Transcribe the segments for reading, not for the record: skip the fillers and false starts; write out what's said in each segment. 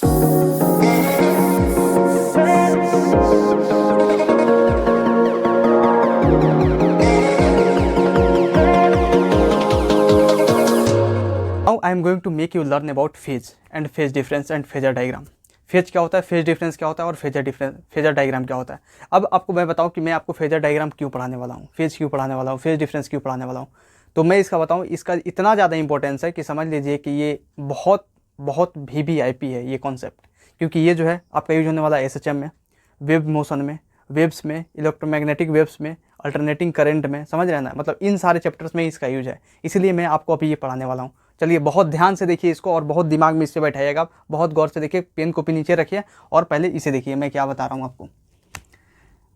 Now I am going to make you learn about phase and phase difference and phasor diagram. Phase क्या होता है, phase difference क्या होता है और फेजर डायग्राम क्या होता है। अब आपको मैं बताऊं कि मैं आपको फेजर डायग्राम क्यों पढ़ाने वाला हूं, फेज क्यों पढ़ाने वाला हूं, फेज डिफरेंस क्यों पढ़ाने वाला हूं। तो मैं इसका बताऊं, इसका इतना ज़्यादा इंपॉर्टेंस है कि समझ लीजिए कि ये बहुत बहुत वीवीआईपी है ये कॉन्सेप्ट, क्योंकि ये जो है आपका यूज होने वाला है एसएचएम में, वेब मोशन में, वेब्स में, इलेक्ट्रोमैग्नेटिक वेब्स में, अल्टरनेटिंग करंट में, समझ रहे हैं ना, मतलब इन सारे चैप्टर्स में इसका यूज है। इसीलिए मैं आपको अभी ये पढ़ाने वाला हूँ। चलिए बहुत ध्यान से देखिए इसको और बहुत दिमाग में इससे बैठाइएगा, बहुत गौर से देखिए, पेन कॉपी नीचे रखिए और पहले इसे देखिए मैं क्या बता रहा हूँ आपको।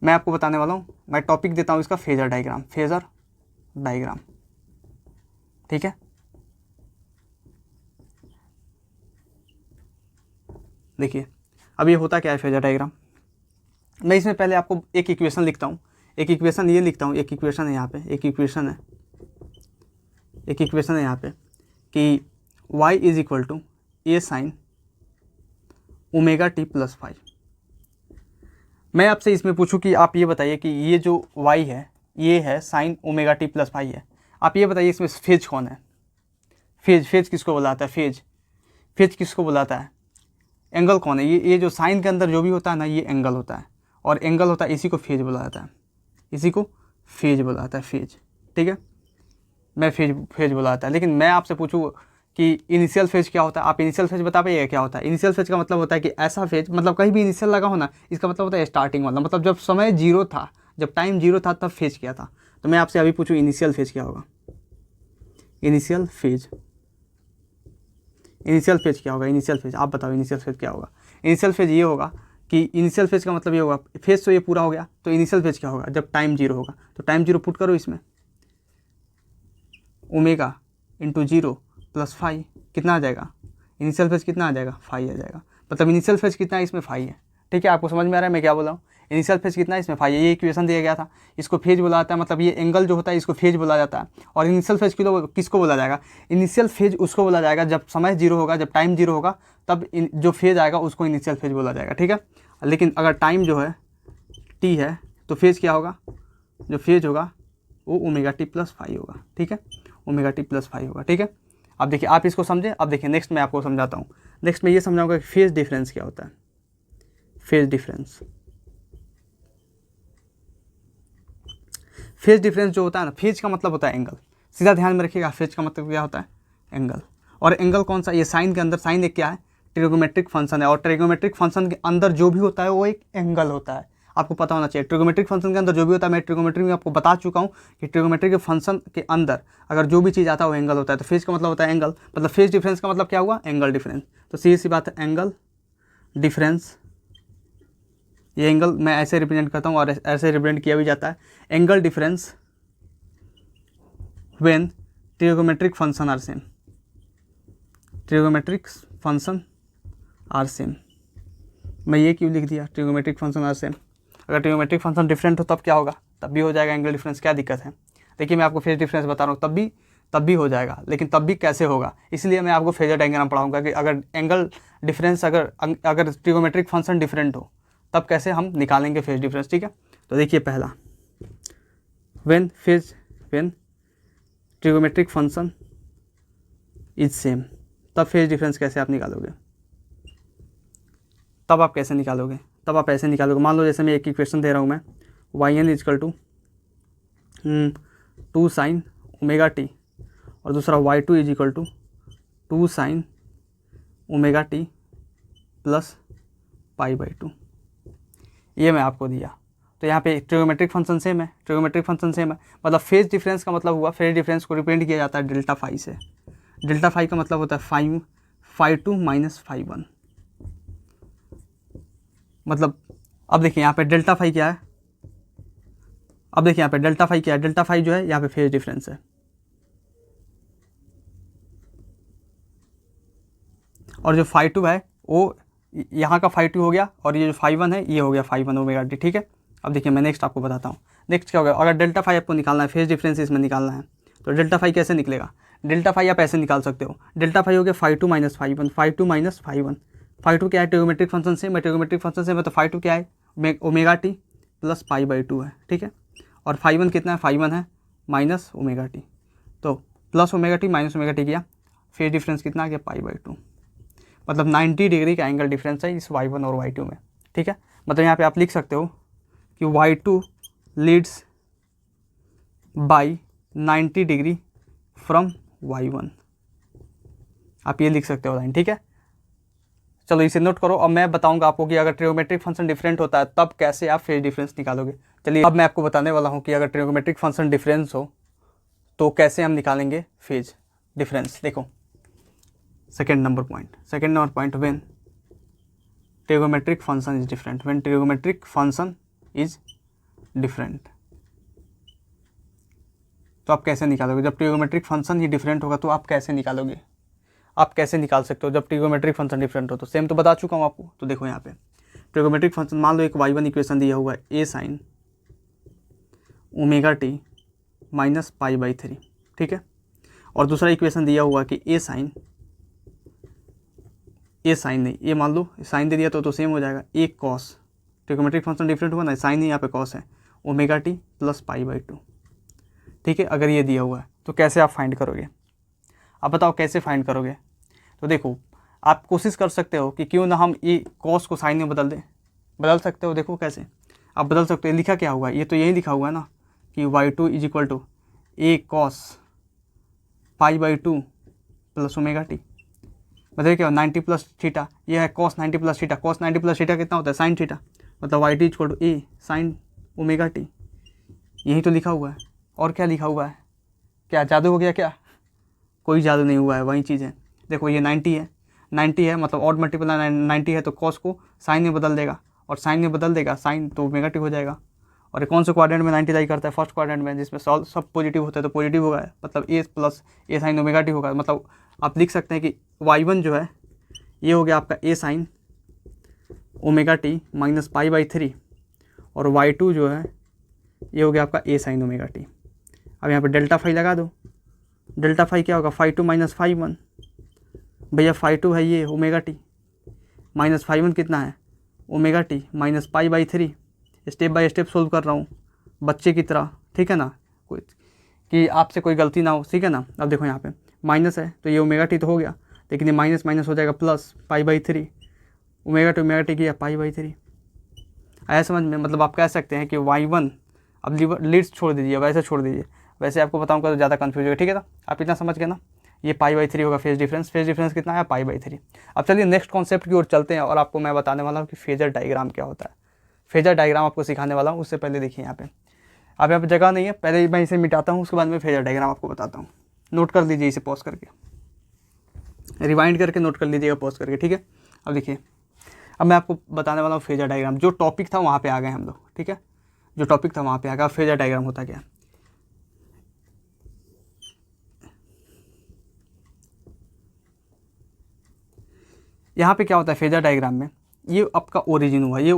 मैं आपको बताने वाला हूँ, मैं टॉपिक देता हूँ इसका फेजर डायग्राम, फेजर डायग्राम, ठीक है। देखिए अब ये होता क्या है फेजर डायग्राम। मैं इसमें पहले आपको एक इक्वेशन लिखता हूँ, एक इक्वेशन ये लिखता हूँ, एक इक्वेशन है यहाँ पे, एक इक्वेशन है यहाँ पे कि y is equal to A sine omega t plus five. मैं आपसे इसमें पूछूं कि आप ये बताइए कि ये जो y है ये है sign omega t plus five है। आप ये बताइए इसमें फेज कौन है, फेज किसको बुलाता है, फेज किसको बुलाता है, एंगल कौन है। ये जो साइन के अंदर जो भी होता है ना ये एंगल होता है, और एंगल होता है इसी को फेज बोला जाता है, इसी को फेज बोला जाता है, फेज, ठीक है। मैं फेज बोला जाता है। लेकिन मैं आपसे पूछूँ कि इनिशियल फेज क्या होता है, आप इनिशियल फेज बता पाइएगा क्या होता है। इनिशियल फेज का मतलब होता है कि ऐसा फेज, मतलब कहीं भी इनिशियल लगा हो ना, इसका मतलब होता है स्टार्टिंग वाला, मतलब जब समय जीरो था, जब टाइम जीरो था तब फेज क्या था। तो मैं आपसे अभी पूछूँ इनिशियल फेज क्या होगा, इनिशियल फेज क्या होगा, इनिशियल फेज आप बताओ इनिशियल फेज क्या होगा। इनिशियल फेज ये होगा कि इनिशियल फेज का मतलब ये होगा, फेज तो ये पूरा हो गया, तो इनिशियल फेज क्या होगा जब टाइम जीरो होगा। तो टाइम जीरो पुट करो इसमें, omega into zero plus five कितना आ जाएगा, इनिशियल फेज कितना आ जाएगा, फाइव आ जाएगा। मतलब इनिशियल फेज कितना है इसमें, फाइव है, ठीक है। आपको समझ में आ रहा है मैं क्या बोल रहा हूँ। इनिशियल फेज कितना है इसमें, फाइव है। ये इक्वेशन दिया गया था, इसको फेज बोला जाता है, मतलब ये एंगल जो होता है इसको फेज बोला जाता है। और इनिशियल फेज किसको बोला जाएगा, इनिशियल फेज उसको बोला जाएगा जब समय जीरो होगा, जब टाइम जीरो होगा तब जो फेज आएगा उसको इनिशियल फेज बोला जाएगा, ठीक है। लेकिन अगर टाइम जो है टी है तो फेज क्या होगा, जो फेज होगा वो ओमेगा टी प्लस फाइव होगा, ठीक है, ओमेगा टी प्लस फाइव होगा, ठीक है। अब देखिए आप इसको समझें। अब देखिए नेक्स्ट मैं आपको समझाता हूँ, नेक्स्ट मैं ये समझाऊंगा कि फेज डिफरेंस क्या होता है। फेज डिफरेंस जो होता है ना, फेज का मतलब होता है एंगल, सीधा ध्यान में रखिएगा। फेज का मतलब क्या होता है, एंगल। और एंगल कौन सा, ये साइन के अंदर, साइन एक क्या है, ट्रिगोमेट्रिक फंक्शन है, और ट्रिगोमेट्रिक फंक्शन के अंदर जो भी होता है वो एक एंगल होता है, आपको पता होना चाहिए। ट्रिगोमेट्रिक फंक्शन के अंदर जो भी होता है, मैं ट्रिगोमेट्री में आपको बता चुका हूँ कि ट्रिगोमेट्रिक के फंक्शन के अंदर अगर जो भी चीज़ आता है वो एंगल होता है। तो फेज का मतलब होता है एंगल, मतलब फेज डिफरेंस का मतलब क्या हुआ, एंगल डिफरेंस। तो सीधी सी बात है, एंगल डिफरेंस, ये एंगल मैं ऐसे रिप्रेजेंट करता हूँ और ऐसे रिप्रेजेंट किया भी जाता है। Angle difference when trigonometric function are same, trigonometric function are same. मैं ये क्यों लिख दिया, ट्रिगोमेट्रिक फंक्शन आर सेम। अगर ट्रिगोमेट्रिक फंक्शन डिफरेंट हो तब क्या होगा, तब भी हो जाएगा एंगल डिफरेंस, क्या दिक्कत है। देखिए मैं आपको फेज डिफरेंस बता रहा हूँ, तब भी हो जाएगा, लेकिन तब भी कैसे होगा, इसलिए मैं आपको फेजर डायग्राम पढ़ाऊंगा कि अगर एंगल डिफरेंस अगर ट्रिगोमेट्रिक फंक्शन डिफरेंट हो तब कैसे हम निकालेंगे फेज डिफरेंस, ठीक है। तो देखिए पहला, when trigonometric function is same, तब फेज डिफरेंस कैसे आप निकालोगे, तब आप कैसे निकालोगे, तब आप ऐसे निकालोगे। मान लो जैसे मैं एक इक्वेशन दे रहा हूँ मैं, y n is equal to 2 sine omega t, और दूसरा y two is equal to 2 sine omega t plus pi by 2, ये मैं आपको दिया। तो यहाँ पे ट्रिगोमेट्रिक फंक्शन सेम है, ट्रिगोमेट्रिक फंक्शन सेम है, मतलब फेज डिफरेंस का मतलब हुआ, फेज डिफरेंस को रिप्रेजेंट किया जाता है डेल्टा फाई से। डेल्टा फाई का मतलब होता है phi two minus phi one. मतलब अब देखिए यहाँ पे डेल्टा फाई क्या है, अब देखिए यहाँ पे डेल्टा फाई क्या है, डेल्टा फाई जो है यहाँ पे फेज डिफरेंस है, और जो फाई टू है वो यहाँ का फाई टू हो गया, और ये जो फाई वन है ये हो गया फाई वन ओमेगा टी, ठीक है। अब देखिए मैं नेक्स्ट आपको बताता हूँ, नेक्स्ट क्या होगा। अगर डेल्टा फाई आपको निकालना है, फेज डिफरेंस इसमें निकालना है, तो डेल्टा फाई कैसे निकलेगा, डेल्टा फाई आप ऐसे निकाल सकते हो, डेल्टा फाई हो गया phi two minus phi one, phi two minus phi one, φ2 क्या है, ट्रिगोमेट्रिक फंक्शन से, मैं ट्रिगोमेट्रिक फंक्शन से मैं तो φ2 क्या है ओमेगा टी प्लस π/2 है, ठीक है। और φ1 कितना है, φ1 है माइनस ओमेगा टी, तो plus omega t minus omega T किया, फेज डिफरेंस कितना आ गया π/2, मतलब 90 डिग्री का एंगल डिफरेंस है इस y1 और y2 में, ठीक है। मतलब यहाँ पे आप लिख सकते हो कि y2 leads by 90 degree from y1, आप ये लिख सकते हो लाइन, ठीक है। चलो इसे नोट करो। अब मैं बताऊंगा आपको कि अगर ट्रिगोमेट्रिक फंक्शन डिफरेंट होता है तब कैसे आप फेज डिफरेंस निकालोगे। चलिए अब मैं आपको बताने वाला हूँ कि अगर ट्रिगोमेट्रिक फंक्शन डिफरेंस हो तो कैसे हम निकालेंगे फेज डिफरेंस। देखो second number point, when trigonometric function is different, when trigonometric function is different, तो आप कैसे निकालोगे। जब ट्रिगोमेट्रिक फंक्शन ही डिफरेंट होगा तो आप कैसे निकालोगे, आप कैसे निकाल सकते हो जब ट्रिगोमेट्रिक फंक्शन डिफरेंट हो। तो सेम तो बता चुका हूँ आपको। तो देखो यहाँ पे ट्रिगोमेट्रिक फंक्शन, मान लो एक y1 इक्वेशन दिया हुआ है a sine omega t minus π/3, ठीक है। और दूसरा इक्वेशन दिया हुआ कि a साइन नहीं, ये मान लो साइन दे दिया तो सेम हो जाएगा, a cos, trigonometric function different हुआ ना, साइन ही यहाँ पे कॉस है, ओमेगा टी प्लस π/2, ठीक है। अगर ये दिया हुआ है तो कैसे आप फाइंड करोगे, आप बताओ कैसे फाइंड करोगे। तो देखो आप कोशिश कर सकते हो कि क्यों ना हम ये कॉस को साइन में बदल दें, बदल सकते हो। देखो कैसे आप बदल सकते हो, लिखा क्या हुआ है, ये तो यही लिखा हुआ है ना कि y2 is equal to a cos π/2 plus omega t, मतलब क्या 90 प्लस थीटा, ये है cos 90 plus theta, cos 90 plus theta कितना होता है साइन थीटा, मतलब y2 is equal to a sine omega t, यही तो लिखा हुआ है। और क्या लिखा हुआ है, क्या जादू हो गया क्या, कोई जादू नहीं हुआ है, वही चीज़ है। देखो ये 90 है मतलब ऑड मल्टीपल 90 है तो कॉस को साइन में बदल देगा, और साइन में बदल देगा साइन तो ओमेगा टी हो जाएगा। और कौन से क्वाड्रेंट में 90 लाई करता है, फर्स्ट क्वाड्रेंट में, जिसमें सब पॉजिटिव होता है तो पॉजिटिव होगा, मतलब a plus a sine omega T होगा। मतलब आप लिख सकते हैं कि y1 जो है ये हो गया आपका a sine omega t minus π/3, और y2 जो है ये हो गया आपका a साइन ओमेगा टी। अब यहाँ पर डेल्टा फाई लगा दो, डेल्टा फाई क्या होगा, φ2 माइनस φ1, भैया φ2 है ये ओमेगा टी, माइनस φ1 कितना है omega t minus π/3, step by step solve कर रहा हूँ बच्चे की तरह, ठीक है ना, कोई कि आपसे कोई गलती ना हो, ठीक है ना। अब देखो यहाँ पे माइनस है तो ये ओमेगा टी तो हो गया, लेकिन ये माइनस माइनस हो जाएगा प्लस π/3, ओमेगा टी किया π/3, आया समझ में। मतलब आप कह सकते हैं कि y1, अब लीड्स छोड़ दीजिए, वैसे छोड़ दीजिए, वैसे आपको बताऊंगा तो ज़्यादा कन्फ्यूज होगा, ठीक है ना। आप इतना समझ गए ना, ये π/3 होगा फेज डिफरेंस कितना है π/3। अब चलिए नेक्स्ट कॉन्सेप्ट की ओर चलते हैं और आपको मैं बताने वाला हूँ कि फेजर डायग्राम क्या होता है। फेजर डायग्राम आपको सिखाने वाला हूँ, उससे पहले देखिए यहाँ पे, अब यहाँ पे जगह नहीं है, पहले मैं इसे मिटाता हूँ, उसके बाद मैं फेजर डायग्राम आपको बताता हूँ। नोट कर लीजिए इसे पॉज करके, रिवाइंड करके नोट कर लीजिएगा पॉज करके, ठीक है। अब देखिए अब मैं आपको बताने वाला हूँ फेजर डायग्राम, जो टॉपिक था वहाँ पर आ गए हम लोग, ठीक है, जो टॉपिक था वहाँ पर आ गया। फेजर डायग्राम होता क्या, यहाँ पे क्या होता है फेजर डायग्राम में, ये आपका ओरिजिन हुआ, ये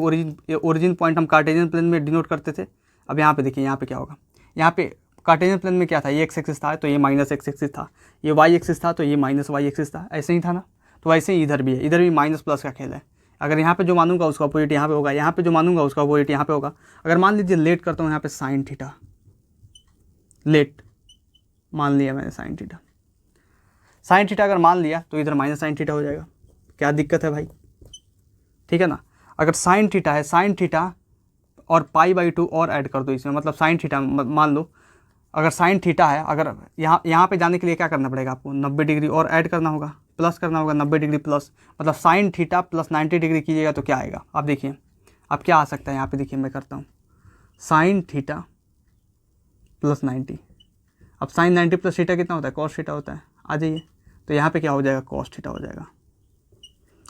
ओरिजिन पॉइंट हम कार्टेशियन प्लेन में डिनोट करते थे। अब यहाँ पे देखिए यहाँ पे क्या होगा, यहाँ पे कार्टेशियन प्लेन में क्या था, ये एक्स एक्सिस था तो ये माइनस एक्स एक्सिस था, ये वाई एक्सिस था तो ये माइनस वाई एक्सिस था, ऐसे ही था ना। तो वैसे ही इधर भी है, इधर भी माइनस प्लस का खेल है। अगर यहाँ पे जो मानूंगा उसका अपोजिट यहाँ पे होगा, यहाँ पे जो मानूंगा उसका अपोजिट यहाँ पे होगा। अगर मान लीजिए लेट करता हूँ यहाँ पे साइन थीटा, लेट मान लिया मैंने साइन थीटा अगर मान लिया तो इधर माइनस साइन थीटा हो जाएगा, क्या दिक्कत है भाई, ठीक है ना। अगर साइन थीटा है, साइन थीटा और π/2 और ऐड कर दो इसमें, मतलब साइन थीटा मान लो, अगर साइन थीटा है, अगर यहाँ पे जाने के लिए क्या करना पड़ेगा आपको, 90 डिग्री और ऐड करना होगा, प्लस करना होगा 90 डिग्री प्लस, मतलब साइन थीटा प्लस 90 डिग्री कीजिएगा तो क्या आएगा। आप देखिए अब क्या आ सकता है, यहाँ पे देखिए मैं करता हूँ साइन थीटा प्लस 90, अब साइन 90 प्लस थीटा कितना होता है, कॉस थीटा होता है, आ जाइए। तो यहाँ पे क्या हो जाएगा, कॉस थीटा हो जाएगा,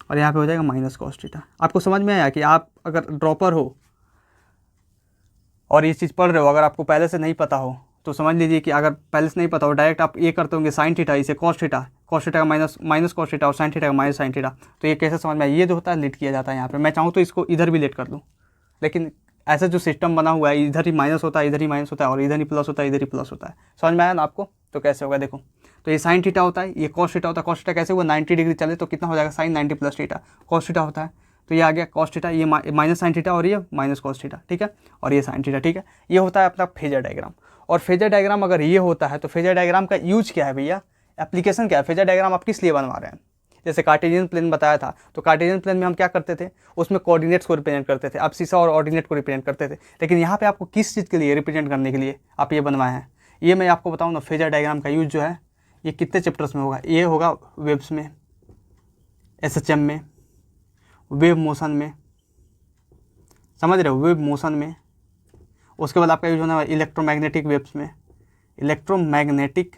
और यहाँ पे हो जाएगा माइनस कॉस थीटा। आपको समझ में आया कि आप अगर ड्रॉपर हो और ये चीज़ पढ़ रहे हो, अगर आपको पहले से नहीं पता हो तो समझ लीजिए कि अगर पहले से नहीं पता हो, डायरेक्ट आप ये करते होंगे साइन थीटा, इसे कॉस थीटा का माइनस कॉस थीटा और साइन थीटा का माइनस साइन थीटा, तो ये कैसे समझ में आया, ये जो होता है लेट किया जाता है यहाँ पे। मैं चाहूँ तो इसको इधर भी लेट कर दूँ, लेकिन ऐसा जो सिस्टम बना हुआ है, इधर ही माइनस होता है, इधर ही माइनस होता है, और इधर ही प्लस होता है, इधर ही प्लस होता है। समझ में आया ना आपको, तो कैसे होगा देखो, तो ये साइन थीटा होता है, ये कॉस थीटा होता है। कॉस थीटा कैसे हुआ, 90 डिग्री चले तो कितना हो जाएगा, sine 90 plus theta cos theta होता है। तो ये आ गया कॉस थीटा, ये माइनस साइन थीटा और ये माइनस कॉस थीटा, ठीक है, और ये साइन थीटा, ठीक है। ये होता है अपना फेजर डायग्राम। और फेजर डायग्राम अगर ये होता है तो फेजर डायग्राम का यूज क्या है भैया, एप्लीकेशन क्या है, फेजर डायग्राम आप किस लिए बनवा रहे हैं। जैसे कार्टेशियन प्लेन बताया था, तो कार्टेशियन प्लेन में हम क्या करते थे, उसमें कोऑर्डिनेट्स को रिप्रेजेंट करते थे, आप सीसा और ऑर्डिनेट को रिप्रेजेंट करते थे। लेकिन यहाँ पे आपको किस चीज़ के लिए रिप्रेजेंट करने के लिए आप ये बनवाए हैं, ये मैं आपको बताऊँ ना। फेजर डायग्राम का यूज जो है ये कितने चैप्टर्स में होगा, ये होगा वेव्स में, एसएचएम में, वेव मोशन में, समझ रहे हो, वेव मोशन में। उसके बाद आपका यूज होना है इलेक्ट्रोमैग्नेटिक वेव्स में, इलेक्ट्रोमैग्नेटिक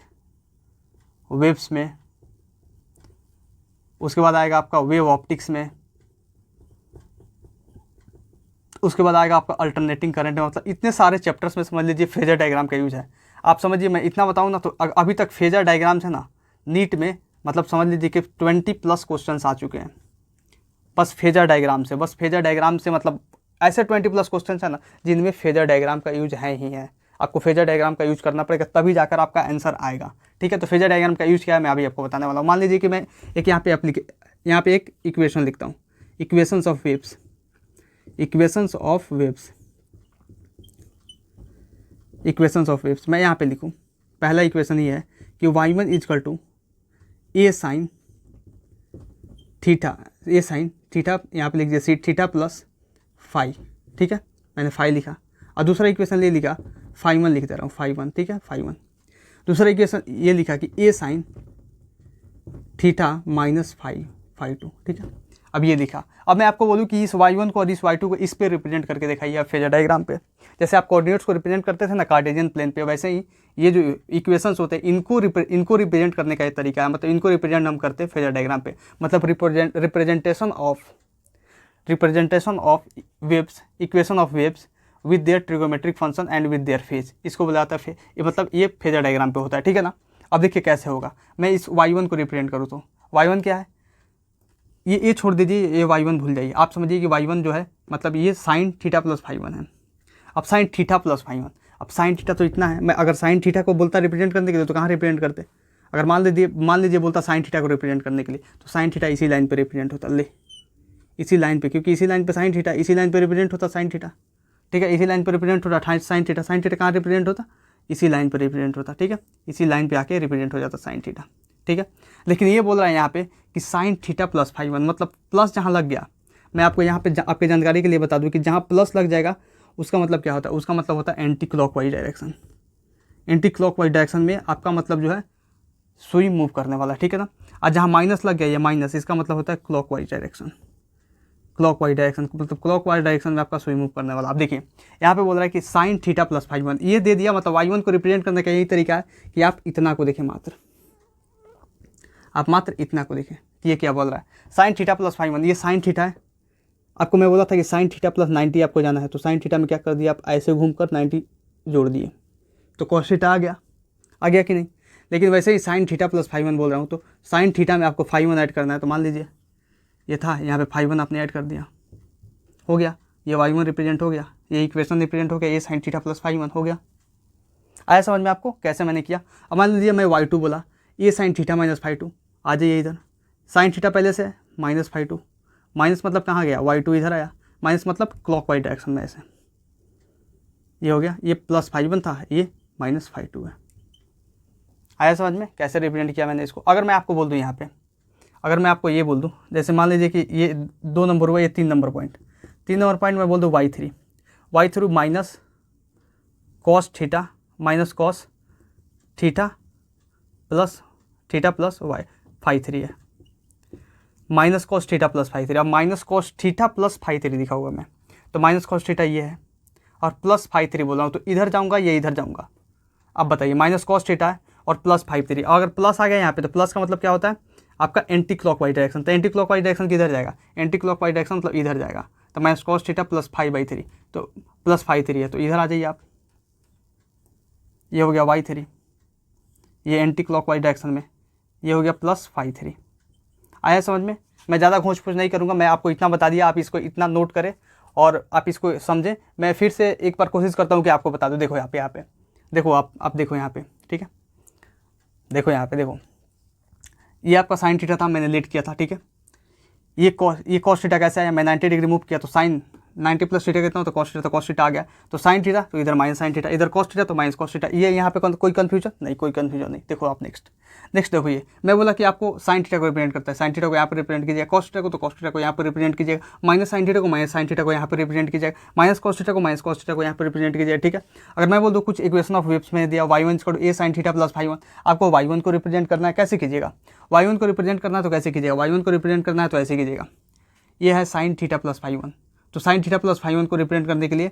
वेव्स में। उसके बाद आएगा आपका वेव ऑप्टिक्स में। उसके बाद आएगा आपका अल्टरनेटिंग करंट में। मतलब इतने सारे चैप्टर्स में समझ लीजिए फेजर डायग्राम का यूज है। आप समझिए, मैं इतना बताऊँ ना, तो अभी तक फेजर डायग्राम से ना नीट में मतलब समझ लीजिए कि 20+ क्वेश्चन आ चुके हैं बस फेजर डायग्राम से। बस फेजर डायग्राम से मतलब ऐसे 20+ क्वेश्चन है ना जिनमें फेजर डायग्राम का यूज है ही है। आपको फेजर डायग्राम का यूज करना पड़ेगा तभी जाकर आपका आंसर आएगा, ठीक है। तो फेजर डायग्राम का यूज क्या है मैं अभी आपको बताने वाला हूँ। मान लीजिए कि मैं एक यहाँ पे एक इक्वेशन लिखता हूँ, equations of waves, equations of waves, equations of waves. मैं यहाँ पे लिखूँ, पहला इक्वेशन ये है कि y1 is equal to A sine theta, A sine theta यहाँ पे लिख दिया सी थीटा प्लस फाई, ठीक है, मैंने फाई लिखा। और दूसरा इक्वेशन ये लिखा फाई 1 लिख दे रहा हूँ, फाई 1, ठीक है, फाई 1। दूसरा इक्वेशन ये लिखा कि ए साइन थीटा माइनस फाई 2, ठीक है। अब ये लिखा। अब मैं आपको बोलूँ कि इस y1 को और इस y2 को इस पे रिप्रेजेंट करके दिखाइए आप फेजर डायग्राम पे। जैसे आप कोऑर्डिनेट्स को रिप्रेजेंट करते थे ना कार्टेशियन प्लेन पे, वैसे ही ये जो इक्वेशंस होते हैं इनको रिप्रेजेंट करने का एक तरीका है। मतलब इनको रिप्रेजेंट हम करते हैं फेजर डायग्राम पे। मतलब representation of waves, equation of waves with their trigonometric function and with their phase, इसको बुलाता है मतलब ये फेजर डायग्राम पे होता है, ठीक है ना। अब देखिए कैसे होगा। मैं इस y1 को रिप्रेजेंट करूँ तो y1 क्या है, ये छोड़ दीजिए, ये y1 भूल जाइए। आप समझिए कि y1 जो है मतलब ये साइन थीटा प्लस फाई 1 है। अब साइन थीटा प्लस फाई 1, अब साइन थीटा तो इतना है। मैं अगर साइन थीटा को बोलता रिप्रेजेंट करने के लिए तो कहाँ रिप्रेजेंट करते, अगर मान लीजिए बोलता साइन थीटा को रिप्रेजेंट करने के लिए तो साइन थीटा इसी लाइन पर रिप्रेजेंट होता, ले इसी लाइन पे, क्योंकि इसी लाइन पे साइन थीटा, इसी लाइन पे रिप्रेजेंट होता साइन थीटा, ठीक है। इसी लाइन पे रिप्रेजेंट होता साइन थीटा, साइन थीटा कहाँ रिप्रेजेंट होता, इसी लाइन पे रिप्रेजेंट होता, ठीक है। इसी लाइन पे आके रिप्रेजेंट हो जाता साइन थीटा, ठीक है। लेकिन ये बोल रहा है यहाँ पे कि साइन थीटा प्लस फाई 1, मतलब प्लस जहाँ लग गया, मैं आपको यहाँ पे आपकी जानकारी के लिए बता दूँ कि जहाँ प्लस लग जाएगा उसका मतलब क्या होता है, उसका मतलब होता है anti clockwise direction. Anti clockwise direction में आपका मतलब जो है सुई मूव करने वाला, ठीक है ना। और जहाँ माइनस लग गया ये माइनस, इसका मतलब होता है क्लॉकवाइज डायरेक्शन। क्लॉकवाइज डायरेक्शन मतलब क्लॉकवाइज डायरेक्शन में आपका सुई मूव करने वाला। आप देखिए यहाँ पे बोल रहा है कि साइन थीटा प्लस फाई 1, ये दे दिया। मतलब y1 को रिप्रेजेंट करने का यही तरीका है कि आप इतना को देखें, आप मात्र इतना को देखें कि ये क्या बोल रहा है, साइन थीटा प्लस फाई 1, ये साइन थीटा है। आपको मैं बोला था कि साइन थीटा प्लस 90 आपको जाना है, तो साइन थीटा में क्या कर दिया आप, ऐसे घूमकर 90 जोड़ दिए तो कॉस थीटा आ गया कि नहीं। लेकिन वैसे ही साइन थीटा प्लस फाई 1 बोल रहा हूँ, तो साइन थीटा में आपको फाई 1 ऐड करना है। तो मान लीजिए ये था, यहाँ पे फाई 1 आपने ऐड कर दिया, हो गया, ये y1 रिप्रेजेंट हो गया, ये इक्वेशन रिप्रेजेंट हो गया, ये साइन थीटा प्लस फाई 1 हो गया। आया समझ में आपको कैसे मैंने किया। अब मान लीजिए मैं y2 बोला, ये साइन थीटा माइनस फाई 2, आ जाइए इधर, साइन थीटा पहले से माइनस फाई 2, माइनस मतलब कहाँ गया, y2 इधर आया, माइनस मतलब क्लॉकवाइज डायरेक्शन में ऐसे, ये हो गया, ये प्लस फाई 1 था, ये माइनस फाई 2 है। आया समझ में कैसे रिप्रेजेंट किया मैंने इसको। अगर मैं आपको बोल दूँ यहाँ पे, अगर मैं आपको ये बोल दूँ, जैसे मान लीजिए कि ये 2 नंबर हुआ, ये 3 नंबर पॉइंट, 3 नंबर पॉइंट मैं बोल दूँ y3 minus cos theta minus cos theta plus y phi 3 है, minus cos theta plus phi 3। अब minus cos theta plus phi 3 लिखा हुआ मैं, तो माइनस कॉस थीटा ये है और प्लस फाई 3 बोल रहा हूँ, तो इधर जाऊँगा या इधर जाऊँगा। अब बताइए, माइनस कॉस थीटा है और प्लस फाई 3, अगर प्लस आ गया यहाँ पे तो प्लस का मतलब क्या होता है आपका एंटी क्लॉकवाइज डायरेक्शन। तो एंटी क्लॉकवाइज डायरेक्शन किधर जाएगा, एंटी क्लॉकवाइज डायरेक्शन मतलब इधर जाएगा। तो minus cos theta plus phi 3, तो प्लस फाई 3 है, तो इधर आ जाइए आप, ये हो गया y3, ये एंटी क्लॉकवाइज डायरेक्शन में, ये हो गया प्लस फाई 3। आया समझ में। मैं ज़्यादा खोज पूछ नहीं करूँगा, मैं आपको इतना बता दिया, आप इसको इतना नोट करें और आप इसको समझें। मैं फिर से एक बार कोशिश करता हूँ कि आपको बता दूँ। देखो यहाँ पे देखो, आप देखो यहाँ पे, ठीक है। देखो यहाँ पे देखो, ये आपका साइन थीटा था, मैंने लेट किया था, ठीक है। ये कॉस थीटा कैसे आया, मैं 90 डिग्री मूव किया तो साइन 90 प्लस थीटा कितना हो तो कॉस थीटा आ गया, तो साइन थीटा तो इधर माइनस साइन थीटा, इधर कॉस थीटा तो माइनस कॉस थीटा। ये यहाँ पे कोई कन्फ्यूजन नहीं, कोई कन्फ्यूजन नहीं। देखो आप नेक्स्ट देखो, ये मैं बोला कि आपको साइन थीटा को रिप्रेजेंट करता है, साइन थीटा को यहाँ पर रिप्रेजेंट कीजिएगा, कॉस थीटा को तो कॉस थीटा को यहाँ पर रिप्रेजेंट कीजिएगा, माइनस साइन थीटा को माइनस साइन थीटा को यहाँ पर रिप्रेजेंट कीजिएगा, माइनस कॉस थीटा को माइनस कॉस थीटा को यहाँ पर रिप्रेजेंट कीजिएगा, ठीक है। अगर मैं बोल दूँ कुछ इक्वेशन ऑफ वेव्स में दिया y1 = a sin theta plus y1, आपको y1 को रिप्रेजेंट करना है, कैसे कीजिएगा, y1 को रिप्रेजेंट करना है तो कैसे कीजिएगा, y1 को रिप्रेजेंट करना है तो ऐसे कीजिएगा, ये है साइन थीटा प्लस y1, तो साइन थीटा प्लस y1 को रिप्रेजेंट करने के लिए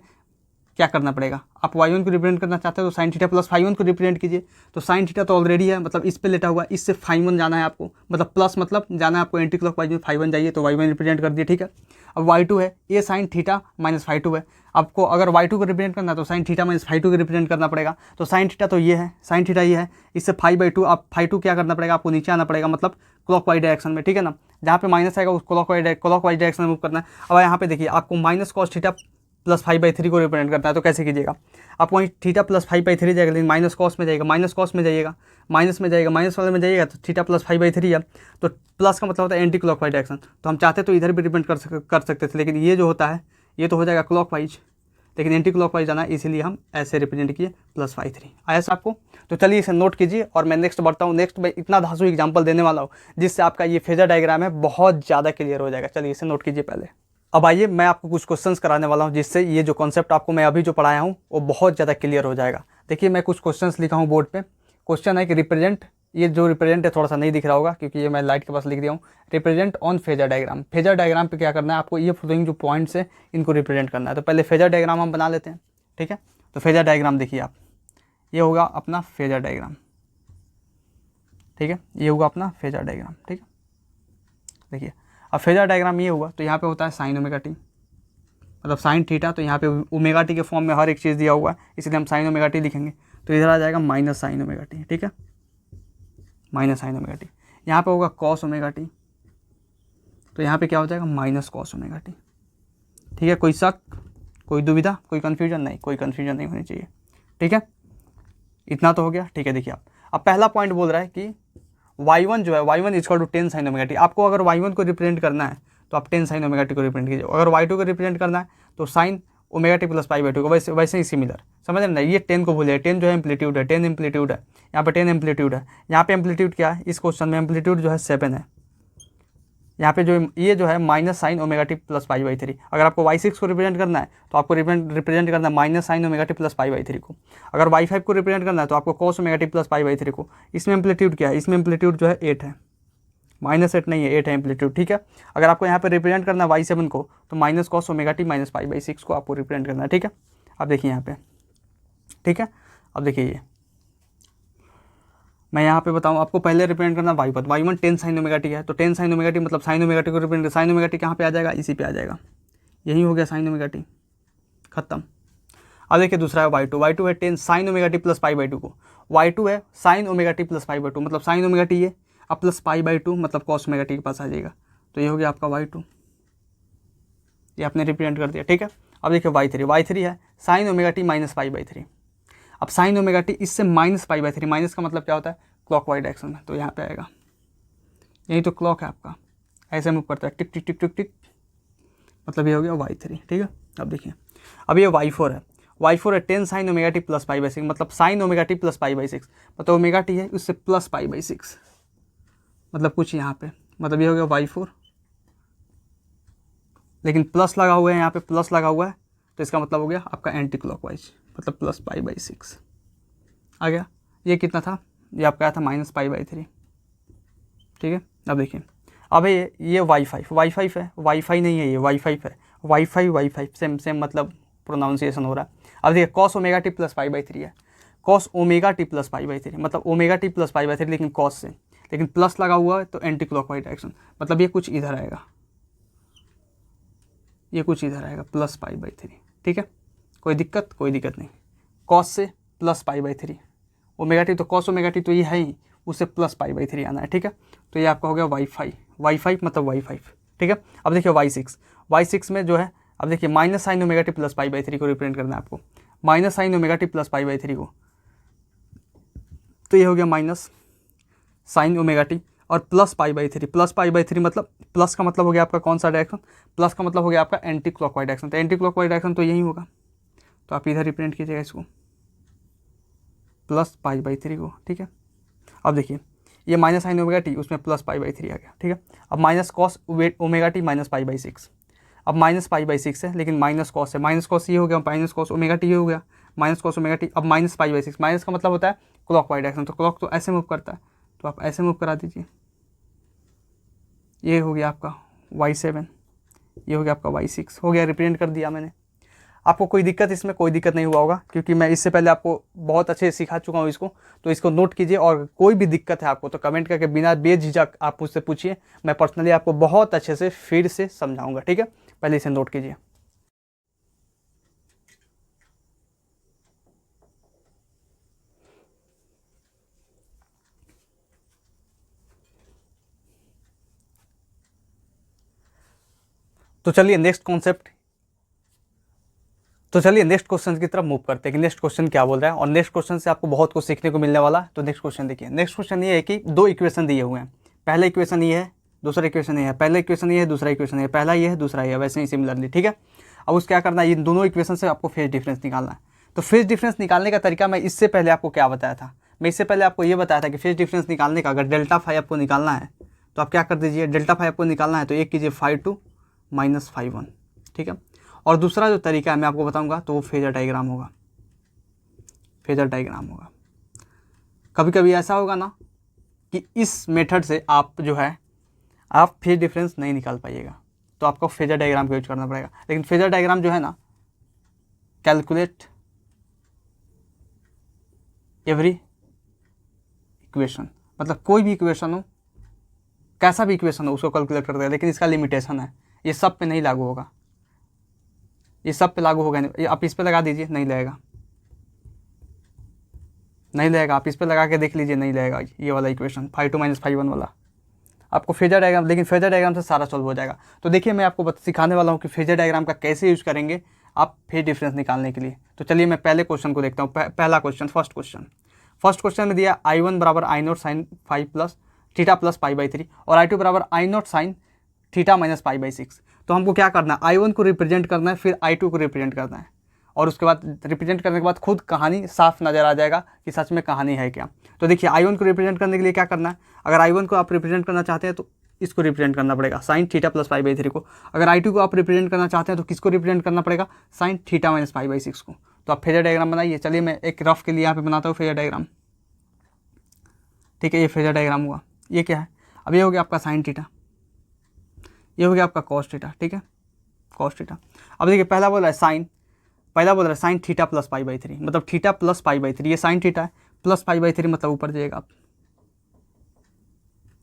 क्या करना पड़ेगा, आप y1 को रिप्रेजेंट करना चाहते हो तो साइन थीटा प्लस y1 को रिप्रेजेंट कीजिए। तो साइन थीटा तो ऑलरेडी है, मतलब इस पे लेटा हुआ है, इससे y1 जाना है आपको, मतलब प्लस मतलब जाना है आपको एंटी क्लॉकवाइज में, y1 जाइए तो y1 रिप्रेजेंट कर दिए, ठीक है। अब y2 है a sin theta minus y2 है, आपको अगर y2 को रिप्रेजेंट करना है तो साइन थीटा माइनस y2 को रिप्रेजेंट करना पड़ेगा। तो साइन थीटा तो ये है, साइन थीटा ये है, इससे π/2 आप φ2 क्या करना पड़ेगा, आपको नीचे आना पड़ेगा, मतलब क्लॉकवाइज डायरेक्शन में, ठीक है ना। जहाँ पे माइनस आएगा उस क्लॉकवाइज डायरेक्शन में मूव करना है। अब यहाँ पे देखिए, आपको माइनस कॉस थीटा प्लस 5/3 को रिप्रेजेंट करता है, तो कैसे कीजिएगा, आप वहीं थीटा प्लस 5/3 जाएगा, लेकिन माइनस कॉस में जाएगा, माइनस कॉस में जाइएगा, माइनस में जाएगा, माइनस वाले में जाइएगा तो थीटा प्लस 5/3 है, तो प्लस का मतलब होता है एंटी क्लॉकवाइज डायरेक्शन। तो हम चाहते तो इधर भी रिप्रेजेंट कर सकते थे, लेकिन ये जो होता है ये तो हो जाएगा क्लॉकवाइज, लेकिन एंटी क्लॉकवाइज जाना है, इसीलिए हम ऐसे रिप्रेजेंट किए +5/3। आया सर आपको, तो चलिए इसे नोट कीजिए और मैं नेक्स्ट बढ़ता हूँ। नेक्स्ट मैं इतना धांसू एग्जाम्पल देने वाला हूँ जिससे आपका ये फेजर डायग्राम है बहुत ज़्यादा क्लियर हो जाएगा। चलिए इसे नोट कीजिए पहले। अब आइए मैं आपको कुछ क्वेश्चंस कराने वाला हूँ जिससे ये जो कॉन्सेप्ट आपको मैं अभी जो पढ़ाया हूँ वो बहुत ज़्यादा क्लियर हो जाएगा। देखिए मैं कुछ क्वेश्चंस लिखा हूँ बोर्ड पे। क्वेश्चन है कि रिप्रेजेंट, ये जो रिप्रेजेंट है थोड़ा सा नहीं दिख रहा होगा क्योंकि ये मैं लाइट के पास लिख दिया हूँ, represent on phasor diagram. Phasor diagram पे क्या करना है आपको, ये फॉलोइंग जो पॉइंट्स है इनको रिप्रेजेंट करना है। तो पहले फेजर डायग्राम हम बना लेते हैं, ठीक है। तो फेजर डायग्राम देखिए आप, ये होगा अपना फेजर डायग्राम, ठीक है, ये होगा अपना फेजर डायग्राम, ठीक है। देखिए अब फेजर डायग्राम ये हुआ, तो यहाँ पे होता है साइन ओमेगा टी, मतलब साइन थीटा, तो यहाँ पे ओमेगा टी के फॉर्म में हर एक चीज़ दिया हुआ है, इसलिए हम साइन ओमेगा टी लिखेंगे। तो इधर आ जाएगा माइनस साइन ओमेगा टी, ठीक है, माइनस साइन ओमेगा टी। यहाँ पे होगा कॉस ओमेगा टी, तो यहाँ पे क्या हो जाएगा माइनस कॉस ओमेगा टी, ठीक है। कोई शक, कोई दुविधा, कोई कन्फ्यूजन नहीं, कोई कन्फ्यूजन नहीं होनी चाहिए, ठीक है। इतना तो हो गया, ठीक है। देखिए आप, अब पहला पॉइंट बोल रहा है कि y1 जो है, y1 = 10 sin ओमेगा टी। आपको अगर y1 को रिप्रेजेंट करना है तो आप 10 sin ओमेगा टी को रिप्रेजेंट कीजिए। अगर y2 को रिप्रेजेंट करना है तो sin ओमेगा टी प्लस π/2 को, वैसे ही सिमिलर, समझ रहे ना। ये 10 को भूलिए, 10 जो है एम्पलीट्यूड है, 10 एम्पलीट्यूड है, यहाँ पे 10 एम्पलीट्यूड है। यहाँ पे एम्पलीट्यूड क्या है, इस क्वेश्चन में एम्पलीट्यूड जो है 7 है। यहाँ पे जो ये जो है minus sine omega t plus π/3। अगर आपको y6 को रिप्रेजेंट करना है तो आपको रिप्रेजेंट करना है minus sine omega t plus π/3 को। अगर y5 को रिप्रेजेंट करना है तो आपको कॉस ओमेगा टी प्लस π/3 को। इसमें एम्पलीट्यूड क्या है, इसमें एम्पलीट्यूड जो है 8 है, -8 नहीं है, 8 है एम्पलीट्यूड, ठीक है। अगर आपको यहाँ पे रिप्रेजेंट करना है y7 को तो minus cos omega t minus π/6 को आपको रिप्रेजेंट करना है, ठीक है। अब देखिए यहाँ पे, ठीक है। अब देखिए ये मैं यहाँ पे बताऊँ आपको, पहले रिप्रेजेंट करना y1 10 sin ओमेगा टी है, तो 10 sin ओमेगा टी मतलब साइन ओमेगा टी को रिप्रेजेंट, साइन ओमेगा टी कहाँ पे आ जाएगा, इसी पे आ जाएगा, यही हो गया साइन ओमेगा टी, खत्म। अब देखिए दूसरा है y2 है 10 sin ओमेगा टी प्लस π/2 को, y2 है sin ओमेगा टी प्लस π/2 मतलब साइन ओमेगा टी है, अब प्लस π/2 मतलब कॉस ओमेगा टी के पास आ जाएगा, तो ये हो गया आपका y2, ये आपने रिप्रेजेंट कर दिया, ठीक है। अब देखिए y3 है साइन ओमेगा टी माइनस π/3। अब साइन ओमेगा टी इससे माइनस π/3, माइनस का मतलब क्या होता है क्लॉकवाइज डायरेक्शन में, तो यहाँ पे आएगा, यही तो क्लॉक है आपका, ऐसे मूव करता है टिक टिक टिक टिक टिक, मतलब ये हो गया y3, ठीक है। अब देखिए अब ये y4 है, y4 है 10 sin ओमेगा टी प्लस π/6 मतलब साइन ओमेगा टी प्लस π/6, मतलब ओमेगा टी है उससे प्लस π/6, मतलब कुछ यहाँ पे, मतलब ये हो गया y4, लेकिन प्लस लगा हुआ है, यहाँ पे प्लस लगा हुआ है, तो इसका मतलब हो गया आपका एंटी क्लॉकवाइज, मतलब प्लस π/6 आ गया। ये कितना था, ये आपका आया था माइनस π/3, ठीक है। अब देखिए अब ये y5 है, वाईफाई नहीं है, ये y5 है, वाईफाई सेम मतलब प्रोनाउंसिएशन हो रहा है। अब देखिए कॉस ओमेगा टी प्लस π/3 है, कॉस ओमेगा टी प्लस π/3 मतलब ओमेगा टी प्लस π/3 लेकिन कॉस से, लेकिन प्लस लगा हुआ है तो एंटी क्लॉकवाइज डायरेक्शन, मतलब ये कुछ इधर आएगा, ये कुछ इधर आएगा प्लस π/3, ठीक है। कोई दिक्कत नहीं, कॉस से प्लस π/3, ओमेगा टी तो कॉस ओमेगा टी तो ये है ही, उससे प्लस π/3 आना है, ठीक है। तो ये आपका हो गया y5 मतलब y5, ठीक है। अब देखिए y6 में जो है, अब देखिए minus sine omega t plus π/3 को रिप्रेजेंट करना है आपको, minus sine omega t plus π/3 को, तो ये हो गया माइनस साइन ओमेगा टी और plus pi by three. Plus pi by three मतलब प्लस का मतलब हो गया आपका कौन सा डायरेक्शन, प्लस का मतलब हो गया आपका एंटी क्लॉकवाइज डायरेक्शन। तो एंटी क्लॉकवाइज डायरेक्शन तो यही होगा, तो आप इधर रिप्रेजेंट कीजिएगा इसको प्लस पाई बाई थ्री को। ठीक है, अब देखिए ये माइनस साइन ओमेगा टी, उसमें प्लस पाई बाई थ्री आ गया। ठीक है, अब minus cos omega t minus pi by six, अब माइनस पाई बाई सिक्स है लेकिन माइनस कॉस है, माइनस कॉस ये हो गया, माइनस कॉस ओमेगा टी हो गया, माइनस कॉस ओमेगा टी। अब minus pi by six, minus का मतलब होता है क्लॉकवाइज डायरेक्शन, तो क्लॉक तो ऐसे मूव करता है, तो आप ऐसे मूव करा दीजिए। ये हो गया आपका y7, ये हो गया आपका y6, हो गया, रिप्रेजेंट कर दिया मैंने। आपको कोई दिक्कत, इसमें कोई दिक्कत नहीं हुआ होगा क्योंकि मैं इससे पहले आपको बहुत अच्छे से सिखा चुका हूँ इसको, तो इसको नोट कीजिए। और कोई भी दिक्कत है आपको तो कमेंट करके बिना बेझिझक आप मुझसे पूछिए, मैं पर्सनली आपको बहुत अच्छे से फिर से समझाऊंगा। ठीक है, पहले इसे नोट कीजिए। तो चलिए नेक्स्ट कॉन्सेप्ट, तो चलिए नेक्स्ट क्वेश्चन की तरफ मूव करते हैं कि नेक्स्ट क्वेश्चन क्या बोल रहा है, और नेक्स्ट क्वेश्चन से आपको बहुत कुछ सीखने को मिलने वाला है। तो नेक्स्ट क्वेश्चन देखिए, नेक्स्ट क्वेश्चन ये है कि दो इक्वेशन दिए हुए हैं, पहला इक्वेशन ये है, दूसरा इक्वेशन ये है, पहला इक्वेशन ये है, दूसरा इक्वेशन ये है, पहला ये है, दूसरा ये है, वैसे ही सिमिलरली। ठीक है, अब उस क्या करना है, इन दोनों इक्वेशन से आपको फेज डिफरेंस निकालना है। तो फेज डिफरेंस निकालने का तरीका मैं इससे पहले आपको क्या बताया था, मैं इससे पहले आपको ये बताया था कि फेज डिफरेंस निकालने का अगर डेल्टा फाई आपको निकालना है तो आप क्या कर दीजिए, डेल्टा फाई आपको निकालना है तो एक कीजिए phi two minus phi one. ठीक है, और दूसरा जो तरीका है मैं आपको बताऊंगा तो वो फेजर डायग्राम होगा, फेजर डायग्राम होगा। कभी कभी ऐसा होगा ना कि इस मेथड से आप जो है आप फेज डिफरेंस नहीं निकाल पाइएगा, तो आपको फेजर डायग्राम का यूज करना पड़ेगा। लेकिन फेजर डायग्राम जो है ना, कैलकुलेट एवरी इक्वेशन, मतलब कोई भी इक्वेशन हो, कैसा भी इक्वेशन हो उसको कैलकुलेट कर देगा, लेकिन इसका लिमिटेशन है, ये सब पे नहीं लागू होगा, ये सब पे लागू होगा नहीं। आप इस पे लगा दीजिए, नहीं लगेगा, नहीं लगेगा। आप इस पे लगा के देख लीजिए, नहीं लगेगा ये वाला equation phi two minus phi one वाला, आपको फेजर डायग्राम, लेकिन फेजर डायग्राम से सारा सॉल्व हो जाएगा। तो देखिए मैं आपको सिखाने वाला हूँ कि फेजर डायग्राम का कैसे यूज करेंगे आप फेज डिफरेंस निकालने के लिए। तो चलिए मैं पहले क्वेश्चन को देखता हूँ। पहला क्वेश्चन, फर्स्ट क्वेश्चन में दिया I1 बराबर I naught sine five plus theta plus pi by three और I2 बराबर I naught sine theta minus pi by six. तो हमको क्या करना है, I1 को रिप्रेजेंट करना है, फिर I2 को रिप्रेजेंट करना है, और उसके बाद रिप्रेजेंट करने के बाद खुद कहानी साफ नज़र आ जाएगा कि सच में कहानी है क्या। तो देखिए I1 को रिप्रेजेंट करने के लिए क्या करना है, अगर I1 को आप रिप्रेजेंट करना चाहते हैं तो इसको रिप्रेजेंट करना पड़ेगा sign theta plus pi by three को। अगर I2 को आप रिप्रेजेंट करना चाहते हैं तो किसको रिप्रेजेंट करना पड़ेगा, sign theta minus pi by six को। तो आप फेजर डायग्राम बनाइए। चलिए मैं एक रफ के लिए यहाँ पे बनाता हूँ फेजर डायग्राम। ठीक है, ये फेजर डायग्राम हुआ। ये क्या है, अब ये हो गया आपका साइन थीटा, ये हो गया आपका कॉस थीटा। ठीक है, कॉस थीटा। अब देखिए पहला बोल रहा है साइन, पहला बोल रहा है sine theta plus pi by three, मतलब theta plus pi by three, ये साइन थीटा है, प्लस पाई बाई थ्री मतलब ऊपर जाइएगा आप,